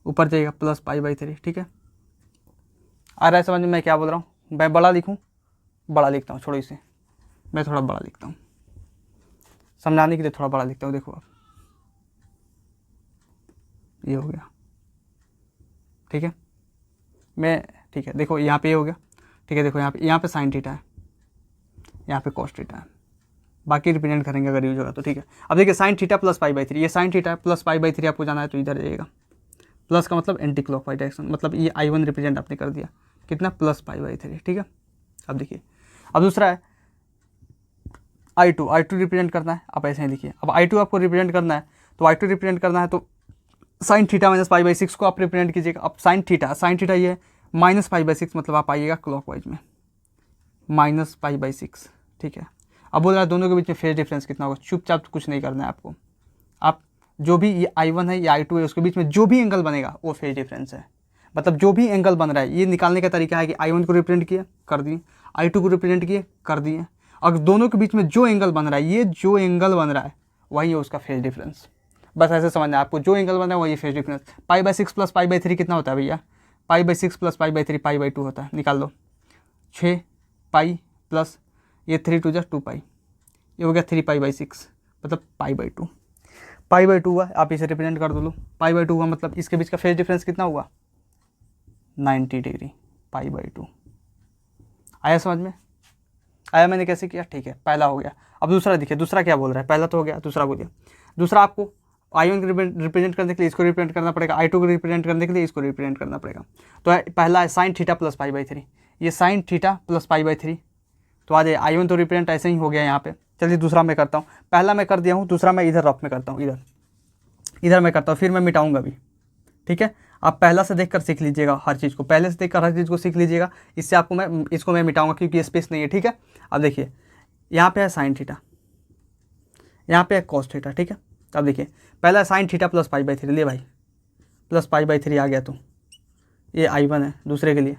ऊपर जाइएगा प्लस पाई बाई थ्री। ठीक है, आ रहा है समझ में मैं क्या बोल रहा हूँ। मैं बड़ा लिखूँ, बड़ा लिखता हूँ, छोड़ो इसे, मैं थोड़ा बड़ा लिखता हूँ समझाने के लिए, थोड़ा बड़ा लिखता हूँ। देखो आप, ये हो गया। ठीक है, मैं, ठीक है, देखो यहाँ पे ये हो गया। ठीक है, देखो यहाँ पे साइन थीटा है, यहाँ पे कॉस थीटा है, बाकी रिप्रेजेंट करेंगे अगर यूज होगा तो। ठीक है, अब देखिए sign theta plus pi by three, ये साइन थीटा है, प्लस पाई बाई थ्री आपको जाना है तो इधर जाइएगा। प्लस का मतलब एंटी क्लॉकवाइज डायरेक्शन, मतलब ये I1 रिप्रेजेंट आपने कर दिया, कितना, प्लस पाई बाई थ्री। ठीक है, अब देखिए, अब दूसरा है I2 रिप्रेजेंट करना है, आप ऐसे ही लिखिए। अब I2 आपको रिप्रेजेंट करना है, तो I2 रिप्रेजेंट करना है तो sign theta minus pi by six को आप रिप्रेजेंट कीजिएगा। अब साइन थीटा ये माइनस पाई बाई सिक्स, मतलब आप आइएगा क्लॉकवाइज में, माइनस पाई बाई सिक्स। ठीक है, अब बोल रहा है दोनों के बीच में फेज डिफरेंस कितना होगा, चुपचाप कुछ नहीं करना है आपको, आप जो भी ये I1 है या I2 है उसके बीच में जो भी एंगल बनेगा वो फेज डिफरेंस है। मतलब जो भी एंगल बन रहा है, ये निकालने का तरीका है कि I1 को रिप्रेजेंट किए कर दिए, I2 को रिप्रेजेंट किए कर दिए, और दोनों के बीच में जो एंगल बन रहा है, ये जो एंगल बन रहा है वही है उसका फेज डिफरेंस। बस ऐसे समझना है आपको, जो एंगल बन रहा है वही phase difference. Pi by six plus pi by three कितना होता है भैया, पाई by six plus pi by three pi by two होता है, निकाल दो। 6 पाई प्लस ये 3 टू जा 2 पाई, ये हो गया 3 पाई बाई सिक्स, मतलब pi by two. Pi by two हुआ, आप इसे रिप्रेजेंट कर दो लो, पाई बाई टू हुआ, मतलब इसके बीच का फेज डिफरेंस कितना हुआ, 90 डिग्री, पाई बाई टू। आया समझ में, आया मैंने कैसे किया। ठीक है, पहला हो गया। अब दूसरा देखिए, दूसरा क्या बोल रहा है, पहला तो हो गया, दूसरा बोलिए। दूसरा आपको I1 को रिप्रेजेंट करने के लिए इसको रिप्रेजेंट करना पड़ेगा, I2 को रिप्रेजेंट करने के लिए इसको रिप्रेजेंट करना पड़ेगा। तो पहला है sine theta plus pi by three, ये sine theta plus pi by three. तो आ जाए I1 तो रिप्रेजेंट ऐसे ही हो गया यहाँ पे। चलिए दूसरा मैं करता हूँ, पहला मैं कर दिया हूँ, दूसरा मैं इधर रफ में करता हूँ, इधर मैं करता हूँ, फिर मैं मिटाऊंगा भी। ठीक है, आप पहला से देखकर सीख लीजिएगा हर चीज़ को, पहले से देखकर हर चीज़ को सीख लीजिएगा, इससे आपको मैं इसको मैं मिटाऊंगा क्योंकि स्पेस नहीं है। ठीक है, अब देखिए यहाँ पे है साइन थीटा, यहाँ पे है कॉस थीटा। ठीक है, अब देखिए पहला sign theta plus pi by three, ले भाई प्लस पाई बाई थ्री आ गया, तो ये I1 है दूसरे के लिए,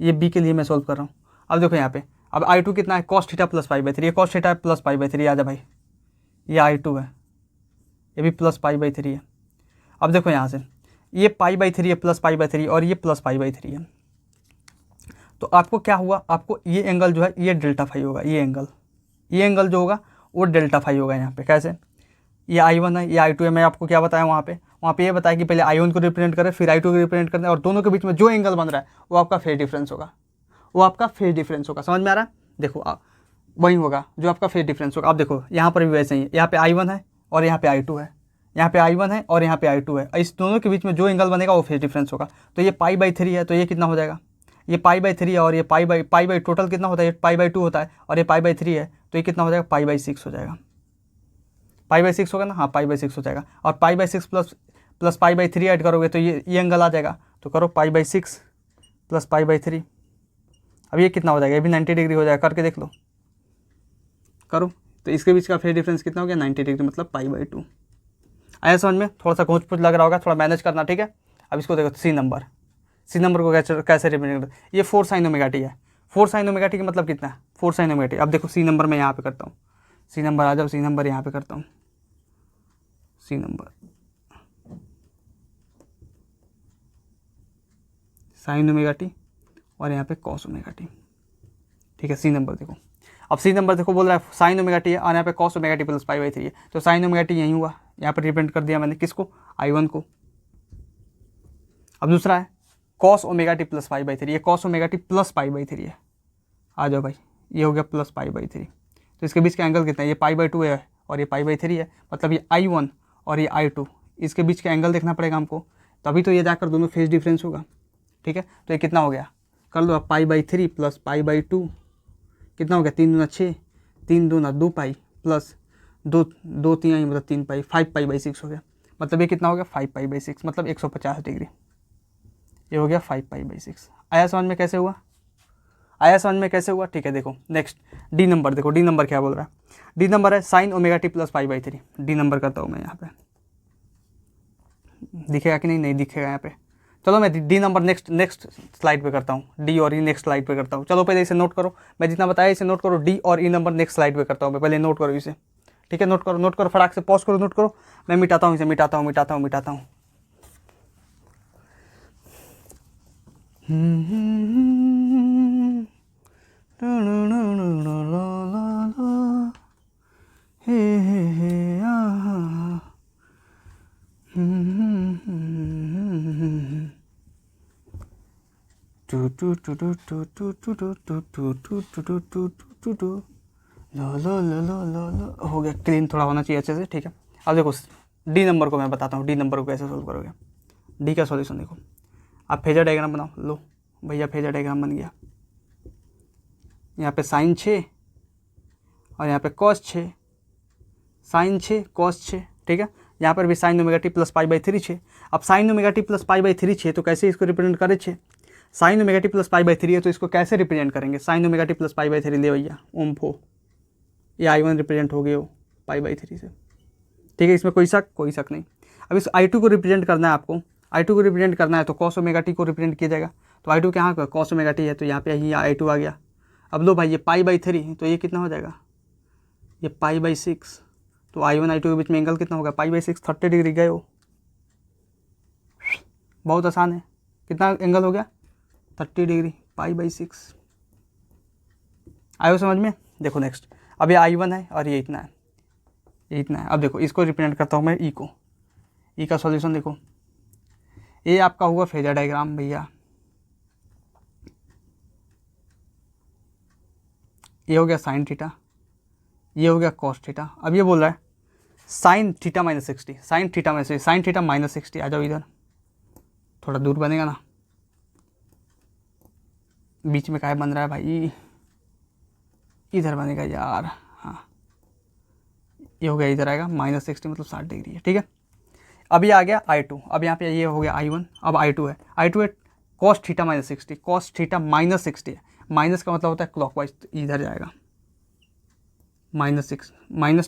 ये B के लिए मैं सोल्व कर रहा हूँ। अब देखो यहाँ पे अब I2 कितना है, cos theta plus pi by three, ये cos theta plus pi by three, आ जा भाई, ये I2 है, ये भी प्लस पाई बाई थ्री है। अब देखो यहाँ से ये पाई बाई थ्री है, प्लस पाई बाई थ्री, और ये प्लस पाई बाई थ्री है। तो आपको क्या हुआ, आपको ये एंगल जो है ये डेल्टा फाई होगा, ये एंगल जो होगा वो डेल्टा फाई होगा यहाँ पे। कैसे, ये I1 है, ये I2 है। मैं आपको क्या बताया वहाँ पे ये बताया कि पहले I1 को रिप्रेजेंट करें, फिर I2 को रिप्रेजेंट करना है, और दोनों के बीच में जो एंगल बन रहा है वो आपका फेज डिफरेंस होगा, समझ में आ रहा है। देखो वही होगा जो आपका फेज डिफरेंस होगा। अब देखो यहाँ पर भी वैसे ही, यहाँ पे I1 है और यहाँ पे I2 है, यहाँ पे I1 है और यहाँ पे I2 है, इस दोनों के बीच में जो एंगल बनेगा वो फेज डिफरेंस होगा। तो ये पाई बाई थ्री है, तो ये कितना हो जाएगा, ये पाई बाई थ्री है, और ये पाई बाई टोटल कितना होता है, ये पाई बाई टू होता है, और ये पाई बाई थ्री है, तो ये कितना हो जाएगा, पाई बाई सिक्स हो जाएगा। पाई बाई सिक्स होगा ना, हाँ पाई बाई सिक्स हो जाएगा। और पाई by six plus pi by three add करोगे तो ये एंगल आ जाएगा। तो करो पाई by six plus pi by three, अब ये कितना हो जाएगा, ये भी 90 डिग्री हो जाएगा, करके देख लो, करो। तो इसके बीच का फेज डिफरेंस कितना हो गया, 90 डिग्री, मतलब पाई बाई टू। आया समझ में, थोड़ा सा घोंच पुछ लग रहा होगा, थोड़ा मैनेज करना। ठीक है, अब इसको देखो सी नंबर को कैसे रिप्रेजेंट करते, ये 4 साइन ओमेगा टी है। 4 साइन ओमेगा टी का मतलब कितना है, 4 साइन ओमेगा टी। अब देखो सी नंबर मैं यहाँ पे करता हूँ, सी नंबर आ जाओ, सी नंबर यहाँ पे करता हूँ, C number sine omega t और यहाँ पे कॉस ओमेगा टी। ठीक है, सी नंबर देखो, अब सी नंबर देखो बोल रहा है साइन ओमेगा टी है और यहाँ पे cos omega t plus pi by three है। तो साइन ओमेगा टी यहीं हुआ, यहाँ पर रिप्रेजेंट कर दिया मैंने किसको, I1 को। अब दूसरा है cos omega t plus pi by three, ये cos omega t plus pi by three है, आ जाओ भाई, ये हो गया प्लस पाई बाई थ्री। तो इसके बीच का एंगल कितना है, ये पाई बाई टू है और ये पाई बाई थ्री है, मतलब ये I1 और ये I2, इसके बीच का एंगल देखना पड़ेगा हमको, तभी तो ये जाकर दोनों फेज डिफरेंस होगा। ठीक है, तो ये कितना हो गया, कर लो अब, पाई by three plus pi by two कितना हो गया, 3 दूना 6, 3 दूना 2 पाई प्लस 2 3 मतलब 3 पाई, 5 पाई बाई 6 हो गया। मतलब ये कितना हो गया, 5 पाई बाई 6, मतलब 150 डिग्री, ये हो गया 5 पाई बाई 6। आया समझ में कैसे हुआ, ठीक है। देखो नेक्स्ट डी नंबर, देखो डी नंबर क्या बोल रहा है, डी नंबर है sign omega t plus pi by three. D number करता हूँ मैं, यहाँ पे दिखेगा कि नहीं दिखेगा यहाँ पे। चलो मैं डी नंबर नेक्स्ट स्लाइड पे करता हूँ, डी और ई नेक्स्ट स्लाइड पे करता हूँ। चलो पहले इसे नोट करो, मैं जितना बताया इसे नोट करो, डी और ई नंबर नेक्स्ट स्लाइड पे करता हूँ मैं, पहले नोट करो इसे। ठीक है, नोट करो फटाक से, पॉज करो, नोट करो, मैं मिटाता हूँ इसे, मिटाता हूँ। हो गया क्लीन, थोड़ा होना चाहिए अच्छे से। ठीक है, अब देखो डी नंबर को मैं बताता हूँ, डी नंबर को कैसे सोल्व करोगे। डी का सॉल्यूशन देखो, आप फेजर डायग्राम बनाओ, लो भैया फेजर डायग्राम बन गया। यहाँ पे साइन 6 और यहाँ पे कॉस 6, साइन 6 कॉस 6। ठीक है, यहाँ पर भी sign omega t plus pi by three 6। अब sine omega t plus pi by three 6, तो कैसे इसको रिप्रेजेंट करें, 6 sign omega t plus pi by three है, तो इसको कैसे रिप्रेजेंट करेंगे, sign omega t plus pi by three ले भैया, ओम फो, ये I1 रिप्रेजेंट हो गए हो पाई बाई थ्री से। ठीक है, इसमें कोई शक नहीं। अब इस I2 को रिप्रेजेंट करना है आपको, I2 को रिप्रेजेंट करना है तो कॉस ओमेगा टी को रिप्रेजेंट किया जाएगा। तो I2 के यहाँ का कॉस ओमेगा टी है, तो यहाँ पे ही I2 आ गया। अब लो भाई ये पाई बाई थ्री, तो ये कितना हो जाएगा, ये पाई बाई 6। तो I1 I2 के बीच में एंगल कितना होगा, पाई बाई 6, 30 डिग्री गए हो, बहुत आसान है। कितना एंगल हो गया, 30 डिग्री, पाई बाई 6। आयो समझ में। देखो नेक्स्ट, अब ये I1 है और ये इतना है, अब देखो इसको रिप्रेजेंट करता हूँ मैं ई को, ई का सॉल्यूशन देखो, ये आपका हुआ फेजर डायग्राम भैया, ये हो गया साइन थीटा, ये हो गया कॉस थीटा। अब ये बोल रहा है sine theta minus 60, sign theta minus 60, sign theta minus 60, आ जाओ इधर, थोड़ा दूर बनेगा ना, बीच में काहे बन रहा है भाई, इधर बनेगा यार, हाँ ये हो गया, इधर आएगा माइनस 60 मतलब 60 डिग्री है, ठीक है। अब ये आ गया I2, अब यहाँ पे ये हो गया I1, अब I2 है, I2 है cos theta minus 60, cos theta minus 60 है, माइनस का मतलब होता है क्लॉकवाइज, इधर जाएगा माइनस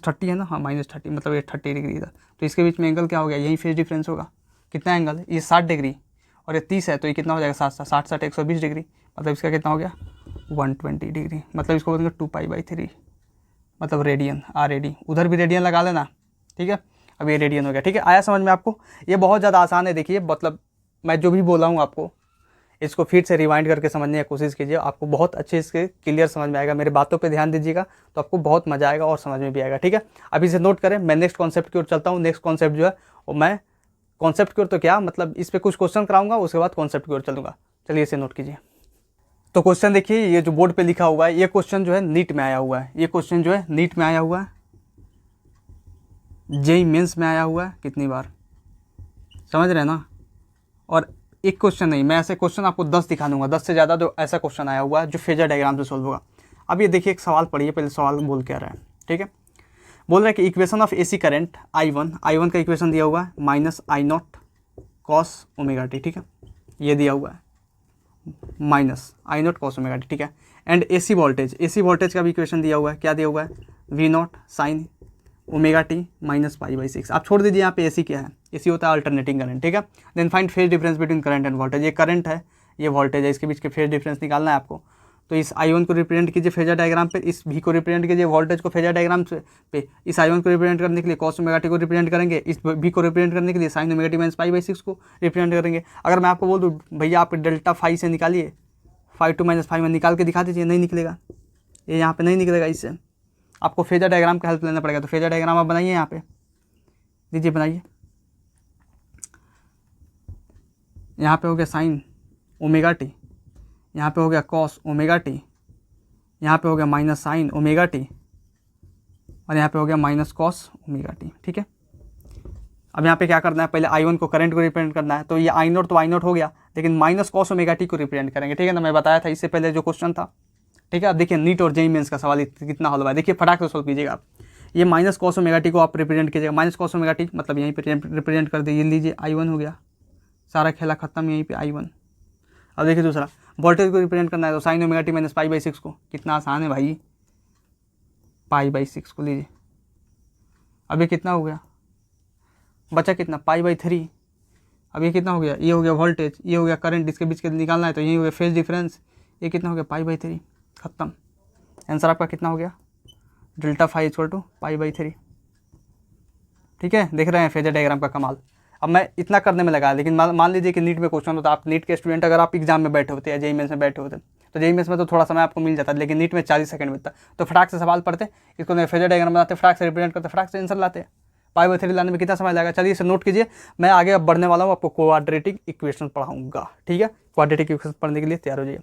30 है ना, हाँ माइनस 30 मतलब ये 30 डिग्री इधर, तो इसके बीच में एंगल क्या हो गया, यही फेज डिफरेंस होगा, कितना एंगल है, ये 60 डिग्री और ये 30 है, तो ये कितना हो जाएगा 60 120 डिग्री, मतलब इसका कितना हो गया 120 डिग्री, मतलब इसको बोलेंगे 2π/3 मतलब रेडियन, RAD, उधर भी रेडियन लगा लेना, ठीक है। अब ये रेडियन हो गया, ठीक है, आया समझ में आपको, ये बहुत ज़्यादा आसान है, देखिए मतलब मैं जो भी बोला हूँ आपको इसको फिर से रिवाइंड करके समझने की कोशिश कीजिए, आपको बहुत अच्छे इसके क्लियर समझ में आएगा, मेरे बातों पे ध्यान दीजिएगा तो आपको बहुत मजा आएगा और समझ में भी आएगा, ठीक है। अभी से नोट करें, मैं नेक्स्ट कॉन्सेप्ट की ओर चलता हूँ, नेक्स्ट कॉन्सेप्ट जो है वो मैं कॉन्सेप्ट की ओर तो क्या मतलब इस पर कुछ क्वेश्चन कराऊंगा, उसके बाद कॉन्सेप्ट की ओर चलूँगा, चलिए इसे नोट कीजिए। तो क्वेश्चन देखिए, ये जो बोर्ड पे लिखा हुआ है, ये क्वेश्चन जो है नीट में आया हुआ है, ये क्वेश्चन जो है नीट में आया हुआ है, जेईई मेंस में आया हुआ है, कितनी बार, समझ रहे हैं ना। और एक क्वेश्चन नहीं, मैं ऐसे क्वेश्चन आपको 10 दिखा दूंगा, 10 से ज़्यादा जो ऐसा क्वेश्चन आया हुआ है जो फेजर डायग्राम से सोल्व होगा। अब ये देखिए एक सवाल पढ़िए, पहले सवाल बोल के आ रहा है, ठीक है। बोल रहा है कि equation of AC current I1 का इक्वेशन दिया हुआ है -I0 cos ωt, ठीक है, ये दिया हुआ है -I0 cos ωt, ठीक है। एंड AC वोल्टेज का भी इक्वेशन दिया हुआ है, क्या दिया हुआ है V0 sin ωt -π/6, आप छोड़ दीजिए यहाँ पे AC क्या है, AC होता है अल्टरनेटिंग करंट, ठीक है। Then find phase difference between current and voltage, ये करंट है ये वोल्टेज है, इसके बीच के फेज डिफरेंस निकालना है आपको, तो इस I1 को रिप्रेजेंट कीजिए फेजर डायग्राम पे, इस V को रिप्रेजेंट कीजिए वोल्टेज को फेजर डायग्राम पे, इस I1 को रिप्रेजेंट करने के लिए cos ωt को रिप्रेजेंट करेंगे, इस V को रिप्रेजेंट करने के लिए sin ωt -π/6 को रिप्रेजेंट करेंगे। अगर मैं आपको बोल दूँ भैया आप डेल्टा फाई से निकालिए, 5 2 -5 में निकाल के दिखा दीजिए, नहीं निकलेगा, ये यहाँ पे नहीं निकलेगा, इससे आपको फेजर डायग्राम का हेल्प लेना पड़ेगा। तो फेजर डायग्राम आप बनाइए, यहाँ पे दीजिए बनाइए, यहाँ पे हो गया साइन ωt, यहाँ पे हो गया cos ωt, यहाँ पे हो गया माइनस साइन ωt और यहाँ पे हो गया माइनस cos ωt, ठीक है। अब यहाँ पे क्या करना है, पहले I1 को करंट को रिप्रेजेंट करना है, तो ये I0 तो I0 हो गया, लेकिन माइनस cos ωt को रिप्रेजेंट करेंगे, ठीक है ना, मैं बताया था इससे पहले जो क्वेश्चन था, ठीक है। अब देखिए नीट और जेईई मेंस का सवाल कितना हल हुआ है, देखिए फटाक से सोल्व कीजिएगा आप। ये माइनस cos ωt को आप रिप्रेजेंट कीजिएगा, माइनस cos ωt मतलब यहीं पे रिप्रेजेंट कर दीजिए, लीजिए I1 हो गया, सारा खेला खत्म यहीं पे I1। अब देखिए दूसरा वोल्टेज को रिप्रेजेंट करना है, तो sin ωt -π/6 को, कितना आसान है भाई, π/6 को लीजिए, अब ये कितना हो गया, बचा कितना π/3, अब ये कितना हो गया, ये हो गया वोल्टेज, ये हो गया करंट, इसके बीच के निकालना है, तो यही हो गया फेज डिफरेंस, ये कितना हो गया π/3, खत्म। आंसर आपका कितना हो गया, डेल्टा फाई इक्वल टू π/3, ठीक है। देख रहे हैं फेजर डायग्राम का कमाल। अब मैं इतना करने में लगा, लेकिन मान लीजिए कि नीट में क्वेश्चन होता, आप नीट के स्टूडेंट अगर आप एग्जाम में बैठे होते या जेईई मेंस में बैठे होते, तो जेईई मेंस में तो थोड़ा समय आपको मिल जाता, लेकिन नीट में 40 सेकंड मिलता, तो फटाक से सवाल पढ़ते, इसको फेजर डायग्राम बनाते, फटाक से रिप्रेजेंट करते, फटाक से आंसर लाते, π/3 लाने में कितना समय लगेगा। चलिए इसे नोट कीजिए, मैं आगे अब बढ़ने वाला हूँ, आपको क्वाड्रेटिक इक्वेशन पढ़ाऊंगा, ठीक है। क्वाड्रेटिक इक्वेशन पढ़ने के लिए तैयार हो जाइए।